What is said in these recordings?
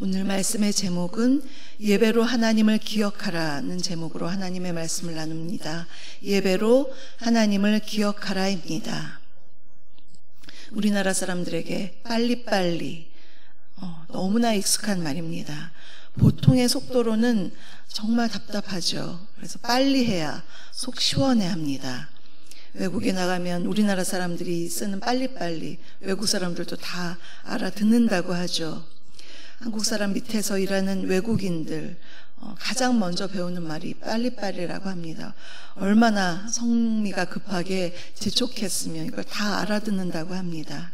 오늘 말씀의 제목은 예배로 하나님을 기억하라는 제목으로 하나님의 말씀을 나눕니다. 예배로 하나님을 기억하라입니다. 우리나라 사람들에게 빨리빨리 너무나 익숙한 말입니다. 보통의 속도로는 정말 답답하죠. 그래서 빨리 해야 속 시원해합니다. 외국에 나가면 우리나라 사람들이 쓰는 빨리빨리 외국 사람들도 다 알아듣는다고 하죠. 한국 사람 밑에서 일하는 외국인들 가장 먼저 배우는 말이 빨리빨리라고 합니다. 얼마나 성미가 급하게 재촉했으면 이걸 다 알아듣는다고 합니다.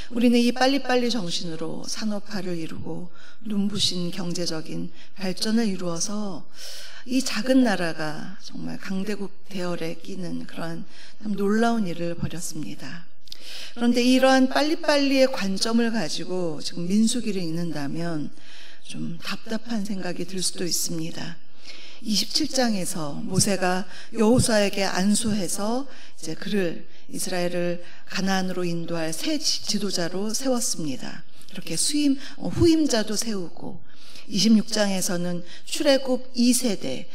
우리는 이 빨리빨리 정신으로 산업화를 이루고 눈부신 경제적인 발전을 이루어서 이 작은 나라가 정말 강대국 대열에 끼는 그런 참 놀라운 일을 벌였습니다. 그런데 이러한 빨리빨리의 관점을 가지고 지금 민수기를 읽는다면 좀 답답한 생각이 들 수도 있습니다. 27장에서 모세가 여호수아에게 안수해서 이제 그를 이스라엘을 가나안으로 인도할 새 지도자로 세웠습니다. 이렇게 후임자도 세우고 26장에서는 출애굽 2세대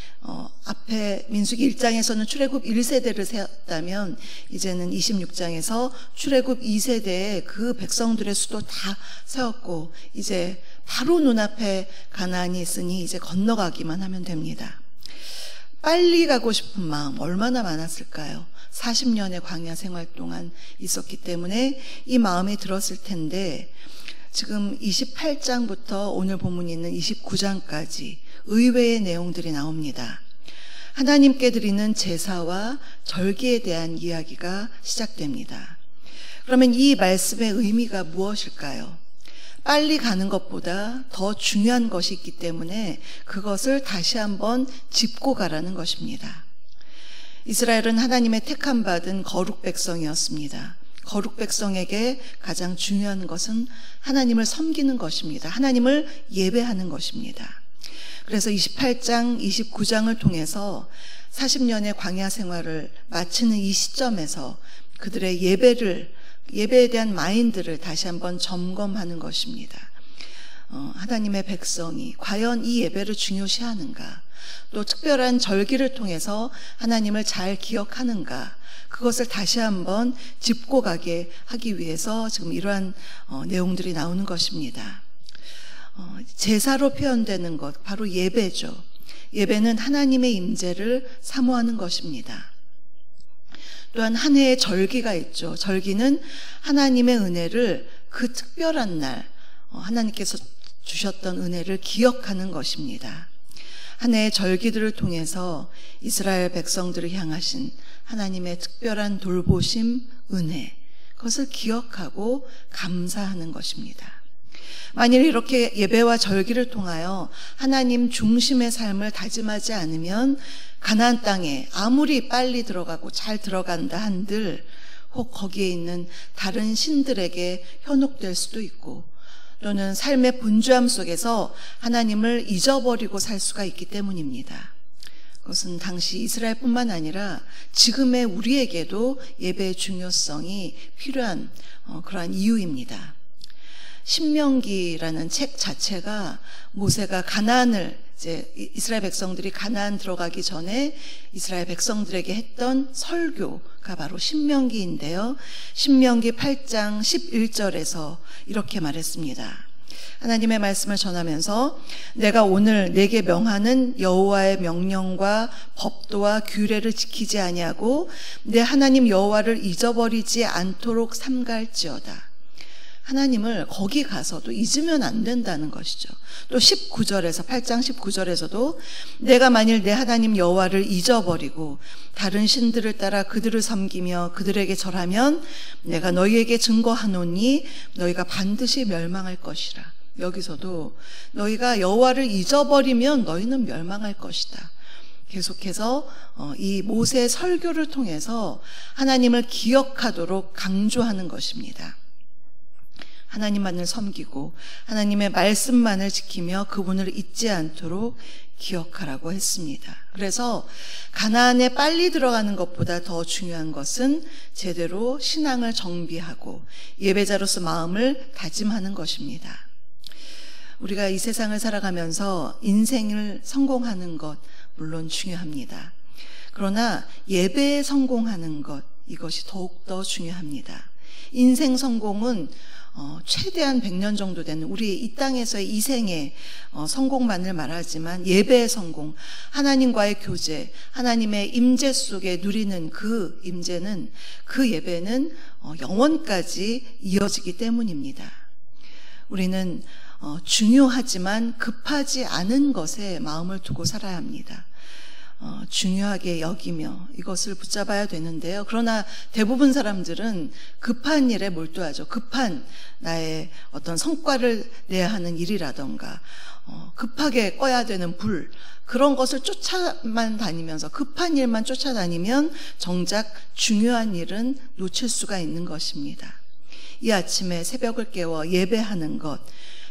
앞에 민수기 1장에서는 출애굽 1세대를 세웠다면 이제는 26장에서 출애굽 2세대의 그 백성들의 수도 다 세웠고 이제 바로 눈앞에 가나안이 있으니 이제 건너가기만 하면 됩니다. 빨리 가고 싶은 마음 얼마나 많았을까요? 40년의 광야 생활 동안 있었기 때문에 이 마음이 들었을 텐데 지금 28장부터 오늘 본문이 있는 29장까지 의외의 내용들이 나옵니다. 하나님께 드리는 제사와 절기에 대한 이야기가 시작됩니다. 그러면 이 말씀의 의미가 무엇일까요? 빨리 가는 것보다 더 중요한 것이 있기 때문에 그것을 다시 한번 짚고 가라는 것입니다. 이스라엘은 하나님의 택함 받은 거룩 백성이었습니다. 거룩 백성에게 가장 중요한 것은 하나님을 섬기는 것입니다. 하나님을 예배하는 것입니다. 그래서 28장, 29장을 통해서 40년의 광야 생활을 마치는 이 시점에서 그들의 예배에 대한 마인드를 다시 한번 점검하는 것입니다. 하나님의 백성이 과연 이 예배를 중요시하는가, 또 특별한 절기를 통해서 하나님을 잘 기억하는가, 그것을 다시 한번 짚고 가게 하기 위해서 지금 이러한 내용들이 나오는 것입니다. 제사로 표현되는 것, 바로 예배죠. 예배는 하나님의 임재를 사모하는 것입니다. 또한 한 해의 절기가 있죠. 절기는 하나님의 은혜를 그 특별한 날, 하나님께서 주셨던 은혜를 기억하는 것입니다. 한 해의 절기들을 통해서 이스라엘 백성들을 향하신 하나님의 특별한 돌보심, 은혜, 그것을 기억하고 감사하는 것입니다. 만일 이렇게 예배와 절기를 통하여 하나님 중심의 삶을 다짐하지 않으면 가나안 땅에 아무리 빨리 들어가고 잘 들어간다 한들 혹 거기에 있는 다른 신들에게 현혹될 수도 있고 또는 삶의 분주함 속에서 하나님을 잊어버리고 살 수가 있기 때문입니다. 그것은 당시 이스라엘뿐만 아니라 지금의 우리에게도 예배의 중요성이 필요한 그러한 이유입니다. 신명기라는 책 자체가 모세가 가나안을 이제 이스라엘 백성들이 가나안 들어가기 전에 이스라엘 백성들에게 했던 설교가 바로 신명기인데요. 신명기 8장 11절에서 이렇게 말했습니다. 하나님의 말씀을 전하면서 내가 오늘 내게 명하는 여호와의 명령과 법도와 규례를 지키지 아니하고 내 하나님 여호와를 잊어버리지 않도록 삼갈지어다. 하나님을 거기 가서도 잊으면 안 된다는 것이죠. 또 19절에서 8장 19절에서도 내가 만일 내 하나님 여호와를 잊어버리고 다른 신들을 따라 그들을 섬기며 그들에게 절하면 내가 너희에게 증거하노니 너희가 반드시 멸망할 것이라. 여기서도 너희가 여호와를 잊어버리면 너희는 멸망할 것이다. 계속해서 이 모세의 설교를 통해서 하나님을 기억하도록 강조하는 것입니다. 하나님만을 섬기고 하나님의 말씀만을 지키며 그분을 잊지 않도록 기억하라고 했습니다. 그래서 가나안에 빨리 들어가는 것보다 더 중요한 것은 제대로 신앙을 정비하고 예배자로서 마음을 다짐하는 것입니다. 우리가 이 세상을 살아가면서 인생을 성공하는 것 물론 중요합니다. 그러나 예배에 성공하는 것, 이것이 더욱더 중요합니다. 인생 성공은 최대한 100년 정도 되는 우리 이 땅에서의 이생의 성공만을 말하지만 예배의 성공, 하나님과의 교제, 하나님의 임재 속에 누리는 그 임재는, 그 예배는 영원까지 이어지기 때문입니다. 우리는 중요하지만 급하지 않은 것에 마음을 두고 살아야 합니다. 중요하게 여기며 이것을 붙잡아야 되는데요. 그러나 대부분 사람들은 급한 일에 몰두하죠. 급한 나의 어떤 성과를 내야 하는 일이라던가 급하게 꺼야 되는 불, 그런 것을 쫓아만 다니면서, 급한 일만 쫓아다니면 정작 중요한 일은 놓칠 수가 있는 것입니다. 이 아침에 새벽을 깨워 예배하는 것,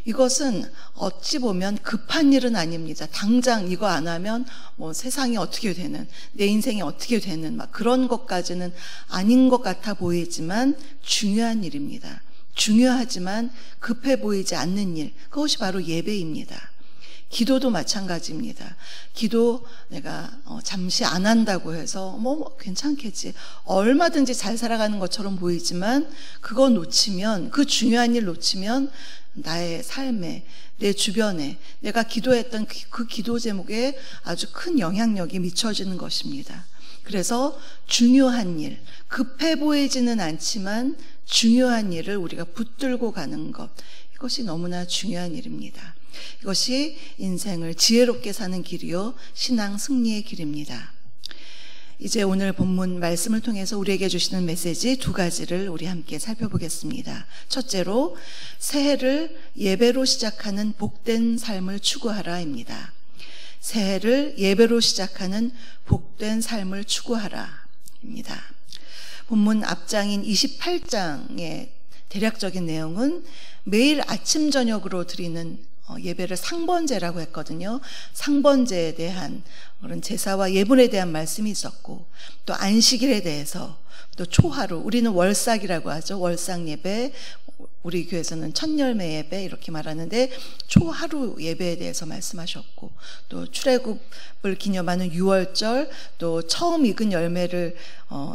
이것은 어찌 보면 급한 일은 아닙니다. 당장 이거 안 하면 세상이 어떻게 되는, 내 인생이 어떻게 되는 막 그런 것까지는 아닌 것 같아 보이지만 중요한 일입니다. 중요하지만 급해 보이지 않는 일, 그것이 바로 예배입니다. 기도도 마찬가지입니다. 기도 내가 잠시 안 한다고 해서 괜찮겠지, 얼마든지 잘 살아가는 것처럼 보이지만 그거 놓치면, 그 중요한 일 놓치면 나의 삶에, 내 주변에 내가 기도했던 그 기도 제목에 아주 큰 영향력이 미쳐지는 것입니다. 그래서 중요한 일, 급해 보이지는 않지만 중요한 일을 우리가 붙들고 가는 것, 이것이 너무나 중요한 일입니다. 이것이 인생을 지혜롭게 사는 길이요, 신앙 승리의 길입니다. 이제 오늘 본문 말씀을 통해서 우리에게 주시는 메시지 두 가지를 우리 함께 살펴보겠습니다. 첫째로, 새해를 예배로 시작하는 복된 삶을 추구하라입니다. 새해를 예배로 시작하는 복된 삶을 추구하라입니다. 본문 앞장인 28장의 대략적인 내용은 매일 아침 저녁으로 드리는 예배를 상번제라고 했거든요. 상번제에 대한 그런 제사와 예물에 대한 말씀이 있었고, 또 안식일에 대해서, 또 초하루, 우리는 월삭이라고 하죠. 월삭 예배, 우리 교회에서는 첫열매 예배 이렇게 말하는데 초하루 예배에 대해서 말씀하셨고, 또 출애굽을 기념하는 유월절, 또 처음 익은 열매를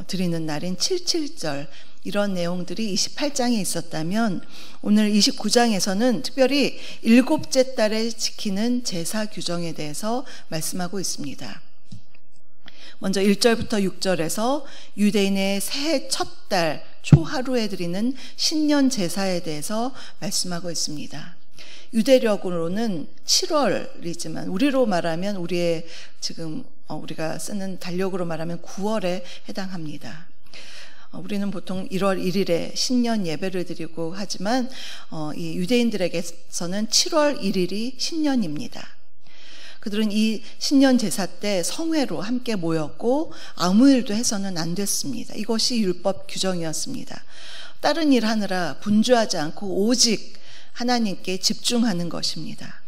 드리는 날인 칠칠절, 이런 내용들이 28장에 있었다면 오늘 29장에서는 특별히 일곱째 달에 지키는 제사 규정에 대해서 말씀하고 있습니다. 먼저 1절부터 6절에서 유대인의 새해 첫 달 초하루에 드리는 신년 제사에 대해서 말씀하고 있습니다. 유대력으로는 7월이지만 우리로 말하면, 우리의 지금 우리가 쓰는 달력으로 말하면 9월에 해당합니다. 우리는 보통 1월 1일에 신년 예배를 드리고 하지만 이 유대인들에게서는 7월 1일이 신년입니다. 그들은 이 신년 제사 때 성회로 함께 모였고 아무 일도 해서는 안 됐습니다. 이것이 율법 규정이었습니다. 다른 일 하느라 분주하지 않고 오직 하나님께 집중하는 것입니다.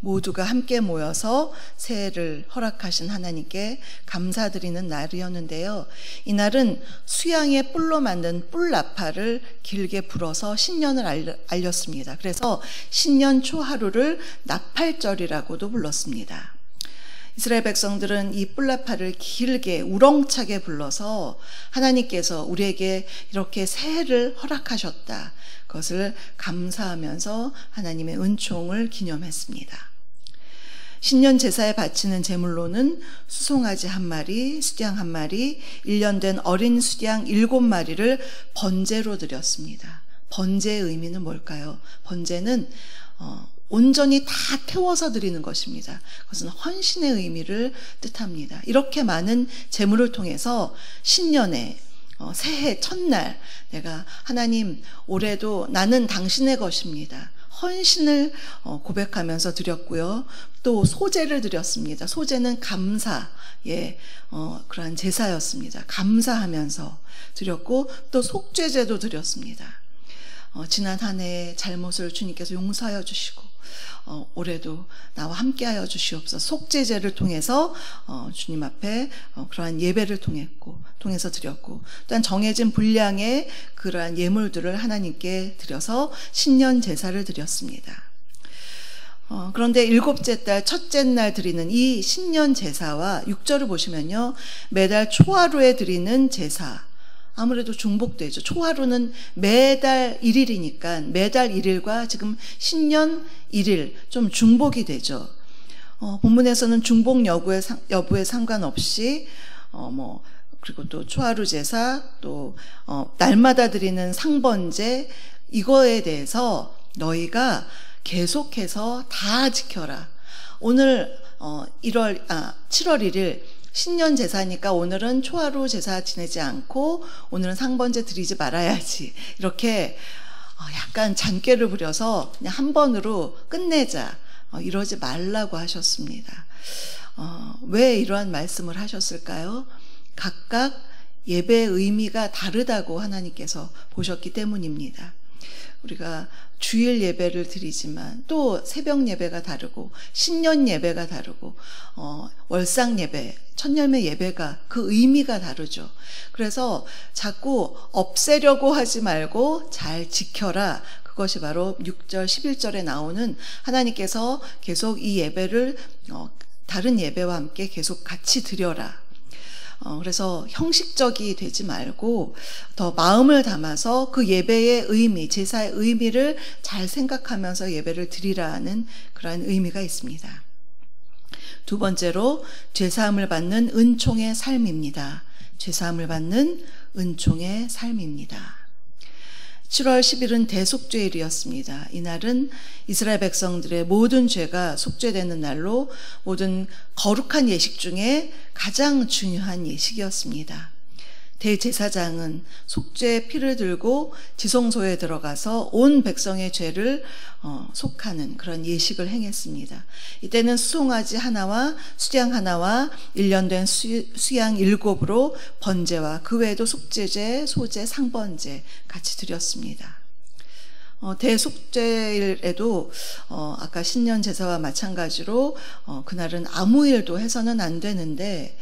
모두가 함께 모여서 새해를 허락하신 하나님께 감사드리는 날이었는데요. 이날은 수양의 뿔로 만든 뿔나팔을 길게 불어서 신년을 알렸습니다. 그래서 신년 초하루를 나팔절이라고도 불렀습니다. 이스라엘 백성들은 이 뿔나팔을 길게 우렁차게 불러서 하나님께서 우리에게 이렇게 새해를 허락하셨다, 그것을 감사하면서 하나님의 은총을 기념했습니다. 신년 제사에 바치는 제물로는 수송아지 1마리, 수양 1마리, 1년 된 어린 수양 7마리를 번제로 드렸습니다. 번제의 의미는 뭘까요? 번제는 온전히 다 태워서 드리는 것입니다. 그것은 헌신의 의미를 뜻합니다. 이렇게 많은 제물을 통해서 신년에 새해 첫날 내가 하나님, 올해도 나는 당신의 것입니다, 헌신을 고백하면서 드렸고요. 또 소제를 드렸습니다. 소제는 감사의 그러한 제사였습니다. 감사하면서 드렸고, 또 속죄제도 드렸습니다. 지난 한 해의 잘못을 주님께서 용서하여 주시고 올해도 나와 함께하여 주시옵소서. 속죄제를 통해서 주님 앞에 그러한 예배를 통해서 드렸고, 또한 정해진 분량의 그러한 예물들을 하나님께 드려서 신년 제사를 드렸습니다. 그런데 일곱째 달 첫째 날 드리는 이 신년 제사와 6절을 보시면요, 매달 초하루에 드리는 제사, 아무래도 중복되죠. 초하루는 매달 1일이니까 매달 1일과 지금 신년 1일 좀 중복이 되죠. 본문에서는 중복 여부에 상관없이 그리고 또 초하루 제사, 또 날마다 드리는 상번제, 이거에 대해서 너희가 계속해서 다 지켜라. 오늘 7월 1일 신년 제사니까 오늘은 초하루 제사 지내지 않고 오늘은 상번제 드리지 말아야지, 이렇게 약간 잔꾀를 부려서 그냥 한 번으로 끝내자, 이러지 말라고 하셨습니다. 왜 이러한 말씀을 하셨을까요? 각각 예배의 의미가 다르다고 하나님께서 보셨기 때문입니다. 우리가 주일 예배를 드리지만 또 새벽 예배가 다르고 신년 예배가 다르고 월상 예배, 천년의 예배가 그 의미가 다르죠. 그래서 자꾸 없애려고 하지 말고 잘 지켜라. 그것이 바로 6절 11절에 나오는 하나님께서 계속 이 예배를 다른 예배와 함께 계속 같이 드려라. 그래서 형식적이 되지 말고 더 마음을 담아서 그 예배의 의미, 제사의 의미를 잘 생각하면서 예배를 드리라는 그러한 의미가 있습니다. 두 번째로 죄사함을 받는 은총의 삶입니다. 죄사함을 받는 은총의 삶입니다. 7월 10일은 대속죄일이었습니다. 이날은 이스라엘 백성들의 모든 죄가 속죄되는 날로 모든 거룩한 예식 중에 가장 중요한 예식이었습니다. 대제사장은 속죄의 피를 들고 지성소에 들어가서 온 백성의 죄를 속하는 그런 예식을 행했습니다. 이때는 수송아지 하나와 수양 하나와 1년 된 수양 7으로 번제와 그 외에도 속죄제, 소제, 상번제 같이 드렸습니다. 대속죄일에도 아까 신년 제사와 마찬가지로 그날은 아무 일도 해서는 안 되는데,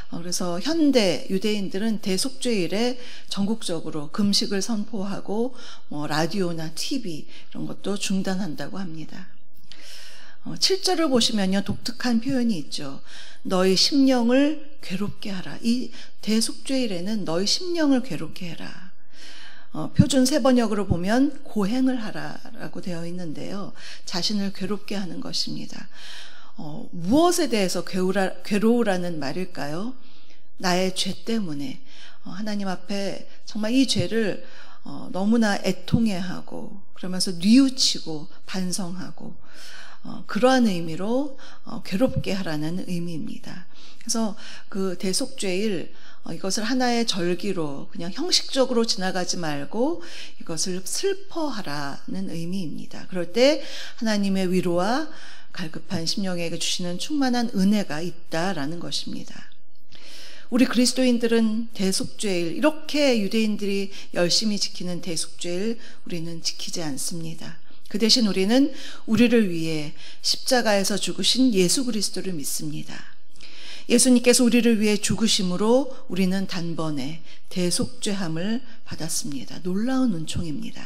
그래서 현대 유대인들은 대속죄일에 전국적으로 금식을 선포하고 라디오나 TV 이런 것도 중단한다고 합니다. 7절을 보시면요, 독특한 표현이 있죠. 너희 심령을 괴롭게 하라. 이 대속죄일에는 너희 심령을 괴롭게 해라. 표준 세번역으로 보면 고행을 하라라고 되어 있는데요, 자신을 괴롭게 하는 것입니다. 무엇에 대해서 괴로우라는 말일까요? 나의 죄 때문에 하나님 앞에 정말 이 죄를 너무나 애통해하고 그러면서 뉘우치고 반성하고 그러한 의미로 괴롭게 하라는 의미입니다. 그래서 그 대속죄일, 이것을 하나의 절기로 그냥 형식적으로 지나가지 말고 이것을 슬퍼하라는 의미입니다. 그럴 때 하나님의 위로와 갈급한 심령에게 주시는 충만한 은혜가 있다라는 것입니다. 우리 그리스도인들은 대속죄일, 이렇게 유대인들이 열심히 지키는 대속죄일 우리는 지키지 않습니다. 그 대신 우리는 우리를 위해 십자가에서 죽으신 예수 그리스도를 믿습니다. 예수님께서 우리를 위해 죽으심으로 우리는 단번에 대속죄함을 받았습니다. 놀라운 은총입니다.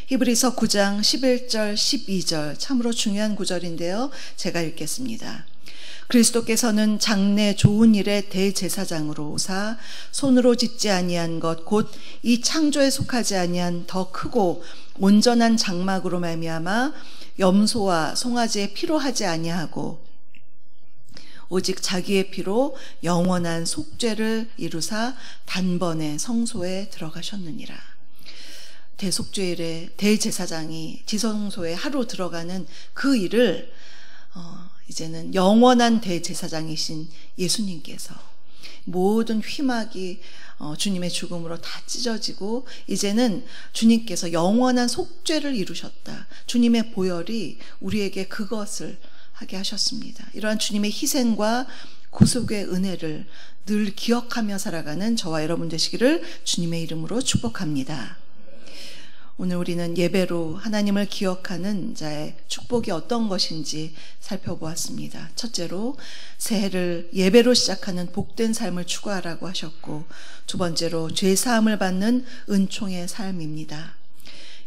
히브리서 9장 11절 12절 참으로 중요한 구절인데요, 제가 읽겠습니다. 그리스도께서는 장래 좋은 일의 대제사장으로 오사 손으로 짓지 아니한 것 곧 이 창조에 속하지 아니한 더 크고 온전한 장막으로 말미암아 염소와 송아지의 피로 하지 아니하고 오직 자기의 피로 영원한 속죄를 이루사 단번에 성소에 들어가셨느니라. 대속죄일에 대제사장이 지성소에 하루 들어가는 그 일을 이제는 영원한 대제사장이신 예수님께서 모든 휘막이 주님의 죽음으로 다 찢어지고 이제는 주님께서 영원한 속죄를 이루셨다. 주님의 보혈이 우리에게 그것을 하게 하셨습니다. 이러한 주님의 희생과 구속의 은혜를 늘 기억하며 살아가는 저와 여러분 되시기를 주님의 이름으로 축복합니다. 오늘 우리는 예배로 하나님을 기억하는 자의 축복이 어떤 것인지 살펴보았습니다. 첫째로 새해를 예배로 시작하는 복된 삶을 추구하라고 하셨고, 두 번째로 죄사함을 받는 은총의 삶입니다.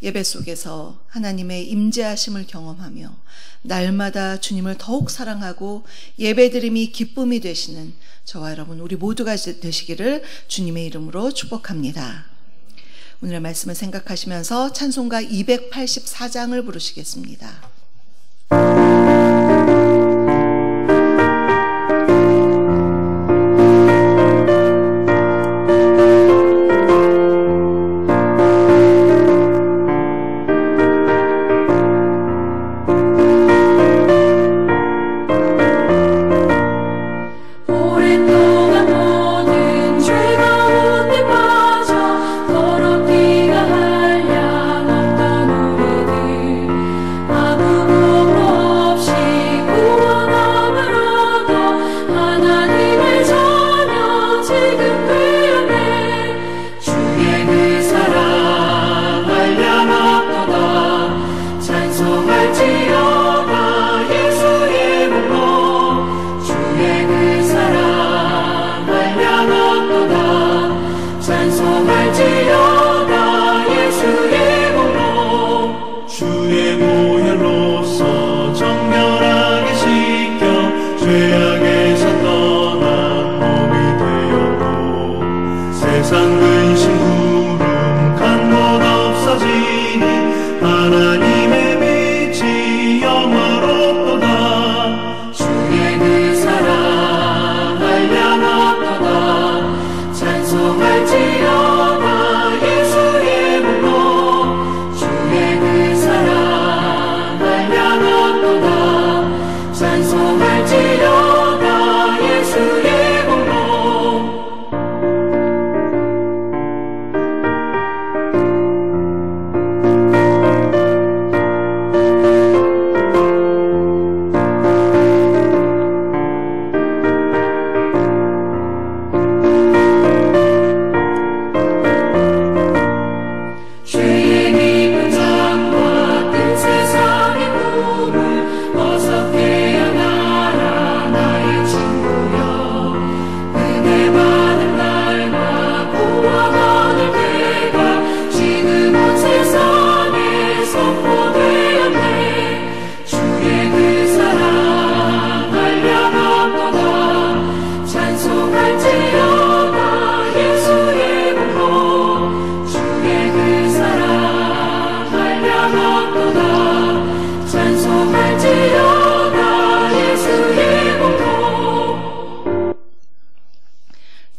예배 속에서 하나님의 임재하심을 경험하며 날마다 주님을 더욱 사랑하고 예배드림이 기쁨이 되시는 저와 여러분 우리 모두가 되시기를 주님의 이름으로 축복합니다. 오늘의 말씀을 생각하시면서 찬송가 284장을 부르시겠습니다.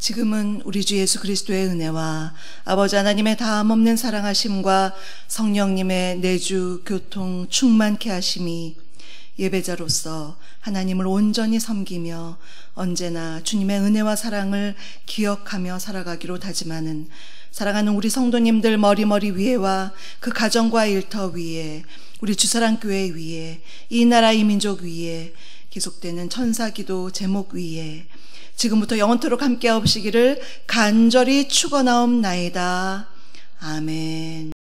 지금은 우리 주 예수 그리스도의 은혜와 아버지 하나님의 다함없는 사랑하심과 성령님의 내주 교통 충만케 하심이 예배자로서 하나님을 온전히 섬기며 언제나 주님의 은혜와 사랑을 기억하며 살아가기로 다짐하는 사랑하는 우리 성도님들 머리머리 위에와 그 가정과 일터 위에 우리 주사랑교회 위에 이 나라 이 민족 위에 계속되는 천사기도 제목 위에 지금부터 영원토록 함께 하시기를 간절히 축원하옵나이다. 아멘.